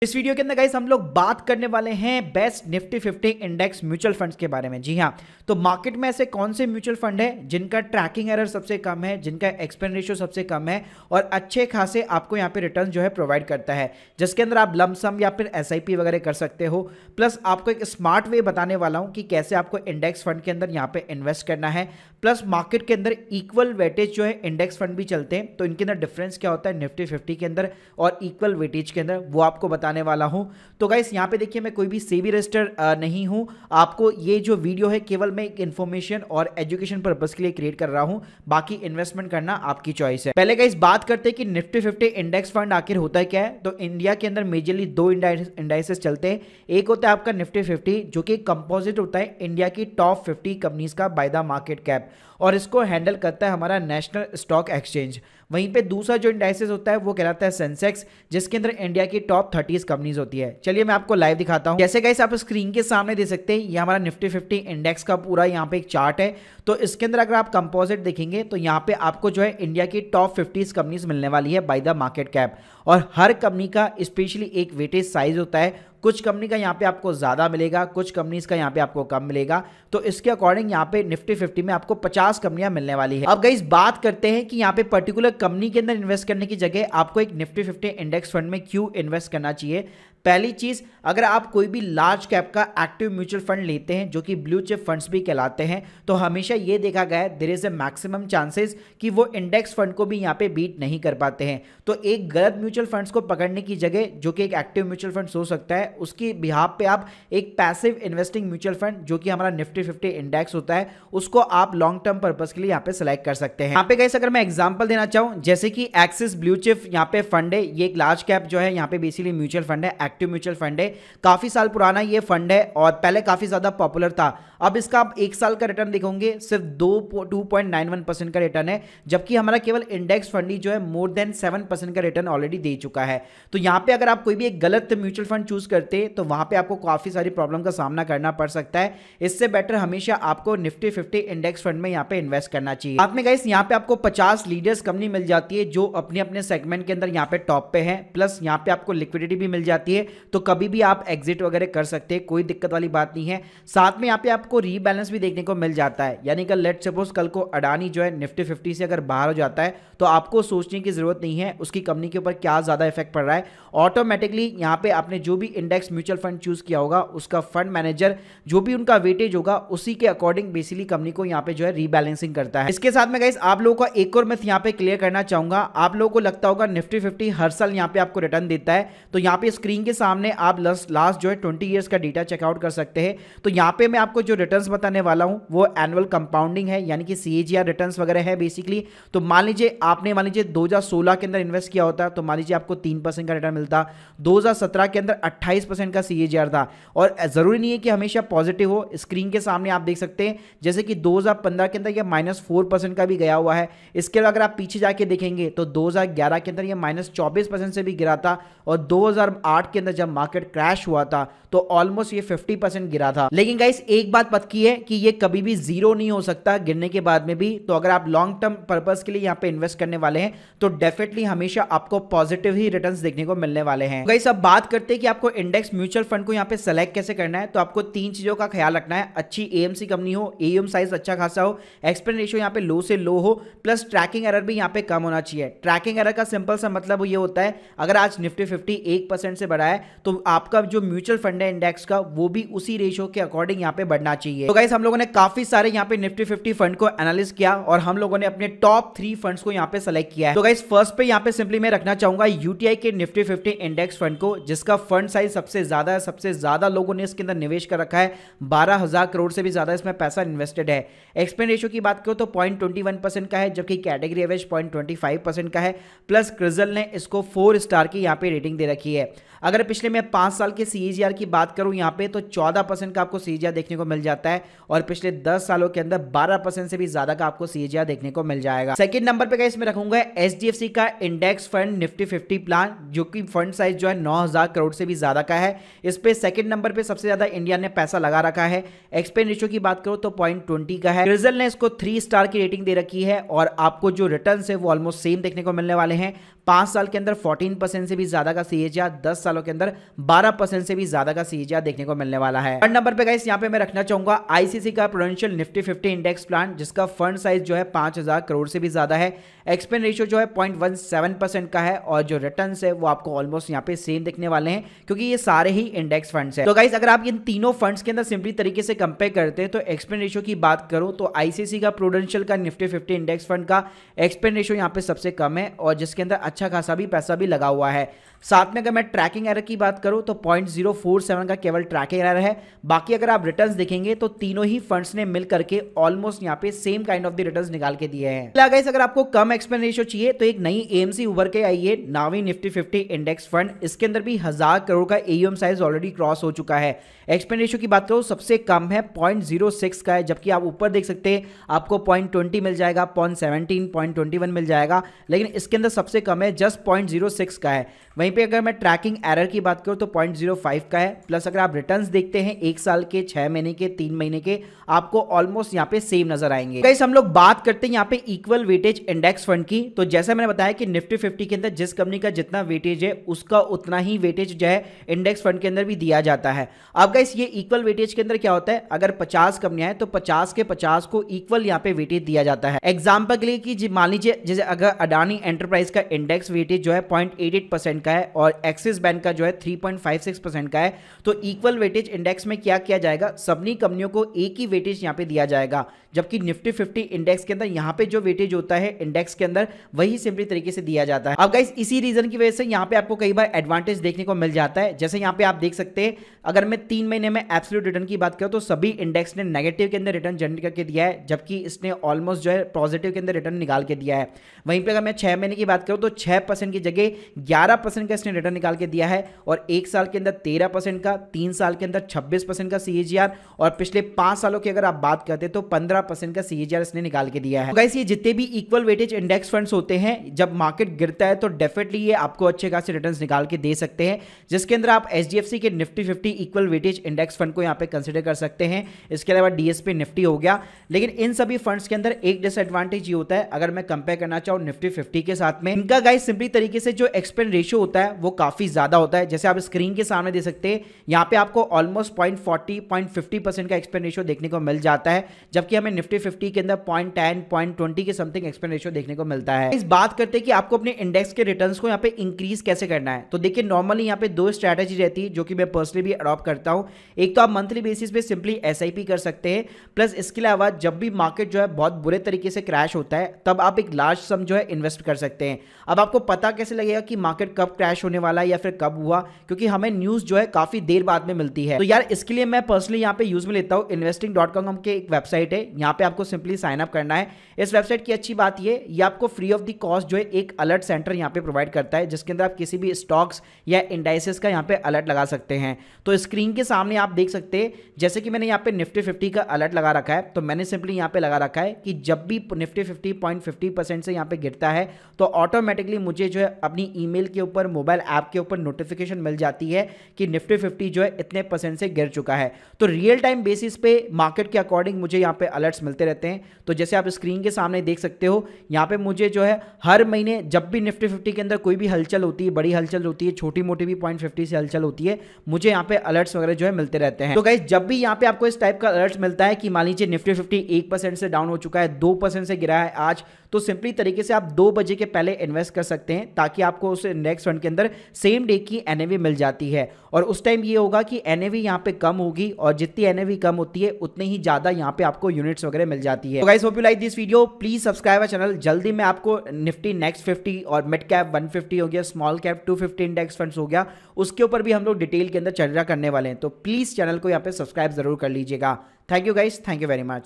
इस वीडियो के अंदर गाइस हम लोग बात करने वाले हैं best Nifty 50 index mutual funds के बारे में। जी हाँ, तो मार्केट में ऐसे कौन से म्यूचुअल फंड है जिनका ट्रैकिंग एरर सबसे कम है, जिनका एक्सपेंस रेशियो सबसे कम है और अच्छे खासे आपको यहाँ पे रिटर्न जो है प्रोवाइड करता है, जिसके अंदर आप लम सम या फिर एसआईपी वगैरह कर सकते हो। प्लस आपको एक स्मार्ट वे बताने वाला हूँ कि कैसे आपको इंडेक्स फंड के अंदर यहाँ पे इन्वेस्ट करना है। प्लस मार्केट के अंदर इक्वल वेटेज जो है इंडेक्स फंड भी चलते हैं, तो इनके अंदर डिफरेंस क्या होता है निफ्टी 50 के अंदर और इक्वल वेटेज के अंदर, वो आपको बताने वाला हूँ। तो गाइस यहाँ पे देखिए, मैं कोई भी सेबी रजिस्टर नहीं हूं। आपको ये जो वीडियो है केवल मैं एक इन्फॉर्मेशन और एजुकेशन पर्पस के लिए क्रिएट कर रहा हूं, बाकी इन्वेस्टमेंट करना आपकी चॉइस है। पहले गाइस बात करते हैं कि निफ्टी 50 इंडेक्स फंड आखिर होता है क्या है। तो इंडिया के अंदर मेजरली दो इंडाइसेस चलते हैं। एक होता है आपका निफ्टी 50 जो कि कंपोजिट होता है इंडिया की टॉप 50 कंपनीज का बाय द मार्केट कैप, और इसको हैंडल करता है हमारा नेशनल स्टॉक एक्सचेंज। वहीं पे दूसरा जो इंडाइसेस होता है वो कहलाता है सेंसेक्स, जिसके अंदर इंडिया की टॉप 30 कंपनीज होती है। चलिए मैं आपको लाइव दिखाता हूं। जैसे गाइस आप स्क्रीन के सामने दे सकते हैं, ये हमारा निफ्टी 50 इंडेक्स का पूरा यहाँ पे एक चार्ट है। तो इसके अंदर अगर आप कंपोजिट देखेंगे तो यहाँ पे आपको जो है इंडिया की टॉप 50 कंपनीज मिलने वाली है बाय द मार्केट कैप, और हर कंपनी का स्पेशली एक वेटेज साइज होता है। कुछ कंपनी का यहाँ पे आपको ज्यादा मिलेगा, कुछ कंपनीज का यहाँ पे आपको कम मिलेगा। तो इसके अकॉर्डिंग यहाँ पे निफ्टी 50 में आपको 50 कंपनियां मिलने वाली है। अब गाइस बात करते हैं कि यहाँ पे पर्टिकुलर कंपनी के अंदर इन्वेस्ट करने की जगह आपको एक निफ्टी 50 इंडेक्स फंड में क्यों इन्वेस्ट करना चाहिए। पहली चीज, अगर आप कोई भी लार्ज कैप का एक्टिव म्यूचुअल फंड लेते हैं जो कि ब्लू चिप फंड्स भी कहलाते हैं, तो हमेशा ये देखा गया है there is a maximum chances कि वो इंडेक्स फंड को भी यहाँ पे बीट नहीं कर पाते हैं। तो एक गलत म्यूचुअल फंड्स को पकड़ने की जगह जो कि एक एक्टिव म्यूचुअल फंड हो सकता है, उसकी बिहाफ पे आप एक पैसिव इन्वेस्टिंग म्यूचुअल फंड जो कि हमारा निफ्टी 50 इंडेक्स होता है, उसको आप लॉन्ग टर्म पर्पस के लिए यहाँ पे सेलेक्ट कर सकते हैं। यहाँ पे गाइस अगर मैं एग्जांपल देना चाहूँ, जैसे कि एक्सिस ब्लू चिप यहाँ पे फंड है, ये एक लार्ज कैप जो है यहाँ पे बेसिकली म्यूचुअल फंड है, एक्टिव म्यूचुअल फंड है। काफी साल पुराना ये फंड है और पहले काफी ज्यादा पॉपुलर था। अब इसका आप एक साल का रिटर्न देखोगे सिर्फ 2.91% का रिटर्न है, जबकि हमारा केवल इंडेक्स फंड ही जो है मोर देन 7% का रिटर्न ऑलरेडी दे चुका है। तो यहां पे अगर आप कोई भी एक गलत म्यूचुअल फंड चूज करते तो वहां पे आपको काफी सारी प्रॉब्लम का सामना करना पड़ सकता है। इससे बेटर हमेशा आपको निफ्टी 50 इंडेक्स फंड में यहाँ पे इन्वेस्ट करना चाहिए। साथ में गाइस यहाँ पे आपको 50 लीडर्स कंपनी मिल जाती है जो अपने अपने सेगमेंट के अंदर यहाँ पे टॉप पे है। प्लस यहाँ पे आपको लिक्विडिटी भी मिल जाती है, तो कभी भी आप एग्जिट वगैरह कर सकते हैं, कोई दिक्कत वाली बात नहीं है। साथ में यहाँ पे आपको रीबैलेंस भी देखने को मिल जाता है, यानी कि लेट सपोज कल को अडानी जो है निफ्टी 50 से अगर बाहर हो जाता है तो आपको सोचने की जरूरत नहीं है उसकी कंपनी के ऊपर क्या ज्यादा इफेक्ट पड़ रहा है। ऑटोमेटिकली यहाँ पे आपने जो भी इंडेक्स म्यूचुअल फंड चूज किया होगा उसका फंड मैनेजर जो भी उनका वेटेज होगा उसी के अकॉर्डिंग बेसिकली कंपनी को यहाँ पे जो है रीबैलेंसिंग करता है। इसके साथ में गाइस आप लोगों का एक और मिथ यहाँ पे क्लियर करना चाहूंगा। आप लोगों को लगता होगा निफ्टी 50 हर साल यहाँ पे आपको रिटर्न देता है, तो यहाँ पे स्क्रीन के सामने आप लास्ट जो है 20 ईयर्स का डेटा चेकआउट कर सकते हैं। तो यहाँ पे मैं आपको जो रिटर्न्स बताने वाला हूँ वो एनुअल कंपाउंडिंग है, यानी कि CAGR रिटर्न्स वगैरह है बेसिकली। तो मान लीजिए आपने 2016 के अंदर इन्वेस्ट किया होता तो मान लीजिए आपको 3% का रिटर्न मिलता, 2017 के अंदर 28% का CAGR था। और जरूरी नहीं है कि हमेशा पॉजिटिव हो, स्क्रीन के सामने आप देख सकते हैं जैसे कि 2015 के अंदर ये -4% का भी गया हुआ है। इसके अलावा अगर आप पीछे जाके देखेंगे तो 2011 के अंदर ये -24% से भी गिरा था, और 2008 के अंदर जब मार्केट क्रैश हुआ था तो ऑलमोस्ट ये 50% गिरा था। लेकिन गाइस एक बात पक्की है कि ये कभी भी जीरो नहीं हो सकता गिरने के बाद में भी। तो अगर आप लॉन्ग टर्म पर्पस के लिए यहाँ पे इन्वेस्ट करने वाले हैं तो डेफिनेटली हमेशा आपको पॉजिटिव ही रिटर्न्स देखने को मिलने वाले हैं। गाइस अब बात करते हैं कि आपको इंडेक्स म्यूचुअल फंड को यहाँ पे सेलेक्ट कैसे करना है। तो आपको 3 चीजों का ख्याल रखना है। अच्छी AMC कंपनी हो, AUM साइज अच्छा खासा हो, एक्सपेंस रेशियो यहाँ पे लो से लो हो, प्लस ट्रैकिंग एरर भी यहाँ पे कम होना चाहिए। ट्रैकिंग एरर का सिंपल सा मतलब ये होता है, अगर आज निफ्टी 50 1% से बढ़ा है तो आपका जो म्यूचुअल फंड है इंडेक्स का वो भी उसी रेशियो के अकॉर्डिंग यहाँ पे बढ़ना चाहिए। तो गाइस हम लोगों ने काफी सारे यहाँ पे निफ्टी 50 फंड को एनालिसिस किया और हम लोगों ने अपने टॉप 3 फंड्स को यहाँ पे सेलेक्ट किया है। तो गाइस फर्स्ट पे यहाँ पे सिंपली मैं रखना चाहूंगा UTI के निफ्टी 50 इंडेक्स फंड को, जिसका फंड साइज सबसे ज्यादा है, सबसे ज्यादा लोगों ने इसके अंदर निवेश कर रखा है, 12,000 करोड़ से भी ज्यादा इसमें पैसा इन्वेस्टेड है। एक्सपेंस रेशियो की बात करो तो 0.21% का है, जबकि कैटेगरी एवरेज 0.25% का है। प्लस क्रिजल ने इसको 4 स्टार की यहाँ पे रेटिंग दे रखी है। अगर पिछले मैं 5 साल के CAGR की बात करूं यहाँ पे तो 14% का आपको CAGR देखने को मिल जाता है, और पिछले 10 सालों के अंदर 12% से भी ज्यादा का आपको CAGR देखने को मिल जाएगा। सेकंड नंबर पे इसमें रखूंगा HDFC का इंडेक्स फंड निफ्टी 50 प्लान, जो कि फंड साइज जो है 9,000 करोड़ से भी ज्यादा का है। इस पे सेकंड नंबर पे सबसे ज्यादा इंडिया ने पैसा लगा रखा है। एक्सपेंस रेशियो की बात करो तो 0.20 का है। क्रिजल ने इसको 3 स्टार की रेटिंग दे रखी है, और आपको जो रिटर्न है वो ऑलमोस्ट सेम देखने को मिलने वाले हैं। 5 साल के अंदर 14% से भी ज्यादा का CAGR, 10 सालों के अंदर 12% से भी ज्यादा का CAGR देखने को मिलने वाला है। थर्ड नंबर पे गाइस यहाँ पे मैं रखना चाहूंगा ICC का प्रूडेंशियल निफ्टी 50 इंडेक्स प्लान, जिसका फंड साइज जो है 5000 करोड़ से भी ज्यादा है। एक्सपेंस रेशियो जो है 0.17% का है और जो रिटर्न्स है वो आपको ऑलमोस्ट यहाँ पे सेम दिखने वाले हैं, क्योंकि ये सारे ही इंडेक्स फंड्स हैं। तो गाइस अगर आप इन तीनों फंड्स के अंदर सिंपली तरीके से कंपेयर करते हैं तो एक्सपेंस रेशियो की बात करूं तो ICC का प्रूडेंशियल का निफ्टी 50 इंडेक्स फंड का एक्सपेंस रेशियो यहाँ पे सबसे कम है और जिसके अंदर अच्छा खासा भी पैसा भी लगा हुआ है। साथ में अगर मैं ट्रैकिंग एरर की बात करूं तो 0.047 का केवल ट्रैकिंग एरर है। बाकी अगर आप रिटर्न्स देखेंगे तो तीनों ही फंड्स ने मिल करके ऑलमोस्ट यहाँ पे same kind of the returns निकाल के दिए हैं। गाइस अगर आपको कम एक्सपेंस रेशियो चाहिए तो एक नई AMC उभर के आई है, नावी निफ्टी 50 इंडेक्स फंड। इसके अंदर भी 1000 करोड़ का AUM साइज ऑलरेडी क्रॉस हो चुका है। एक्सपेंस रेशियो की बात करो सबसे कम है 0.06 का है, जबकि आप ऊपर देख सकते हैं आपको 0.20 मिल जाएगा, 0.17, 0.21 मिल जाएगा, लेकिन इसके अंदर सबसे कम है जस्ट 0.06 का है। वहीं पे अगर मैं ट्रैकिंग एरर की बात करूं तो 0.05 का है। प्लस अगर आप रिटर्न्स देखते हैं 1 साल के, 6 महीने के, 3 महीने के, आपको ऑलमोस्ट यहाँ पे सेम नजर आएंगे। गाइस हम लोग बात करते हैं यहाँ पे इक्वल वेटेज इंडेक्स फंड की। तो जैसा मैंने बताया कि निफ्टी 50 के अंदर जिस कंपनी का जितना वेटेज है उसका उतना ही वेटेज जो है इंडेक्स फंड के अंदर भी दिया जाता है। अब गाइस ये इक्वल वेटेज के अंदर क्या होता है, अगर 50 कंपनियां हैं तो 50 के 50 को इक्वल यहाँ पे वेटेज दिया जाता है। एग्जाम्पल के लिए कि मान लीजिए जैसे अगर अडानी एंटरप्राइज का इंडेक्स वेटेज जो है 0.88% का है और एक्सिस बैंक का जो है 3.56% का है, तो इक्वल वेटेज इंडेक्स में क्या किया जाएगा, सभी कंपनियों को एक ही वेटेज यहाँ पे दिया जाएगा। जबकि निफ्टी 50 इंडेक्स के अंदर यहाँ पे जो वेटेज होता है इंडेक्स के अंदर वही सिंपली तरीके से दिया जाता है। अब गाइस इसी रीजन की वजह से यहाँ पे आपको कई बार एडवांटेज देखने को मिल जाता है। जैसे यहाँ पे आप देख सकते हैं अगर मैं 3 महीने में एब्सोल्यूट रिटर्न की बात करूं तो सभी इंडेक्स ने नेगेटिव के अंदर रिटर्न जनरेट करके दिया है, जबकि इसने ऑलमोस्ट जो है पॉजिटिव के अंदर रिटर्न निकाल के दिया है। वहीं पे अगर मैं 6 महीने की बात करूं तो 6% की जगह 11% का इसने रिटर्न निकाल के दिया है और 1 साल के अंदर 13% का, 3 साल के अंदर 26% का CAGR और पिछले 5 सालों की अगर आप बात करते हैं तो 15% का CAGR इसने निकाल के दिया है। गाइस ये जितने भी इक्वल वेटेज इंडेक्स फंड्स होते हैं जब मार्केट गिरता है तो डेफिनेटली ये आपको अच्छे खासे रिटर्न्स निकाल के दे सकते हैं, जिसके अंदर आप HDFC के Nifty 50 equal weightage index fund को यहाँ पे कंसीडर कर सकते हैं। इसके अलावा DSP निफ्टी हो गया। लेकिन इन सभी फंड्स के अंदर एक डिसएडवांटेज ये होता है, अगर मैं कंपेयर करना चाहूँ निफ्टी 50 के साथ में, इनका गाइस सिंपली तरीके से जो एक्सपेंस रेशियो होता है वो काफी ज्यादा होता है। जैसे आप स्क्रीन के सामने दे सकते हैं यहाँ पे आपको ऑलमोस्ट 0.50% का एक्सपेंस रेशियो देखने को मिल जाता है, जबकि हमें निफ्टी 50 के अंदर 0.10, 0.20 के समथिंग एक्सपेंस रेशियो देखने को मिलता है। इस बात करते हैं कि आपको अपने इंडेक्स के रिटर्न्स को यहाँ पे इंक्रीज कैसे करना है, तो देखिए नॉर्मली यहाँ पे 2 स्ट्रैटेजी रहती है जो कि मैं पर्सनली भी अडॉप्ट करता हूँ। एक तो आप मंथली बेसिस पे सिंपली SIP कर सकते हैं, प्लस इसके अलावा जब भी मार्केट जो है बहुत बुरे तरीके से क्रैश होता है तब आप एक लार्ज सम जो है इन्वेस्ट कर सकते हैं। अब आपको पता कैसे लगेगा कि मार्केट कब क्रैश होने वाला है या फिर कब हुआ, क्योंकि हमें न्यूज जो है काफी देर बाद में मिलती है। तो यार इसके लिए मैं पर्सनली यहाँ पे यूज में लेता हूँ investing.com के एक वेबसाइट है, यहाँ पे आपको सिंपली साइन अप करना है। इस वेबसाइट की अच्छी बात ये आपको फ्री ऑफ द कॉस्ट जो है एक अलर्ट सेंटर यहाँ पे प्रोवाइड करता है, जिसके अंदर आप किसी भी स्टॉक्स या इंडाइसेस का यहाँ पे अलर्ट लगा सकते हैं। तो स्क्रीन के सामने आप देख सकते हैं जैसे कि मैंने यहाँ पे निफ्टी 50 का अलर्ट लगा रखा है, तो मैंने सिंपली यहाँ पे लगा रखा है कि जब भी निफ्टी 50.50% से यहाँ पे गिरता है तो ऑटोमेटिकली मुझे जो है अपनी ईमेल के ऊपर, मोबाइल ऐप के ऊपर नोटिफिकेशन मिल जाती है कि निफ्टी 50 जो है इतने % से गिर चुका है। तो रियल टाइम बेसिस पे मार्केट के अकॉर्डिंग मुझे यहाँ पे अलर्ट्स मिलते रहते हैं। तो जैसे आप स्क्रीन के सामने देख सकते हो यहाँ पे मुझे जो है हर महीने जब भी निफ्टी 50 के अंदर कोई भी हलचल होती है, बड़ी हलचल होती है, छोटी मोटी भी 0.50 से हलचल होती है, मुझे यहाँ पे अलर्ट्स वगैरह जो है मिलते रहते हैं। तो गाइस जब भी यहाँ पे आपको इस टाइप का अलर्ट मिलता है कि मान लीजिए निफ्टी 50 1% से डाउन हो चुका है, 2% से गिरा है आज, तो सिंपली तरीके से आप 2 बजे के पहले इन्वेस्ट कर सकते हैं ताकि आपको उस इंडेक्स फंड के अंदर सेम डे की NAV मिल जाती है। और उस टाइम ये होगा कि NAV यहाँ पे कम होगी और जितनी NAV कम होती है उतने ही ज्यादा यहाँ पे आपको यूनिट्स वगैरह मिल जाती है। तो guys hope you like this video, please subscribe our channel. जल्दी मैं आपको निफ्टी नेक्स्ट 50 और मिड कैप 150 हो गया, स्मॉल कैप 250 इंडेक्स फंड्स हो गया, उसके ऊपर भी हम लोग डिटेल के अंदर चर्चा करने वाले हैं। तो प्लीज चैनल को यहाँ पे सब्सक्राइब जरूर कर लीजिएगा। Thank you guys, thank you very much.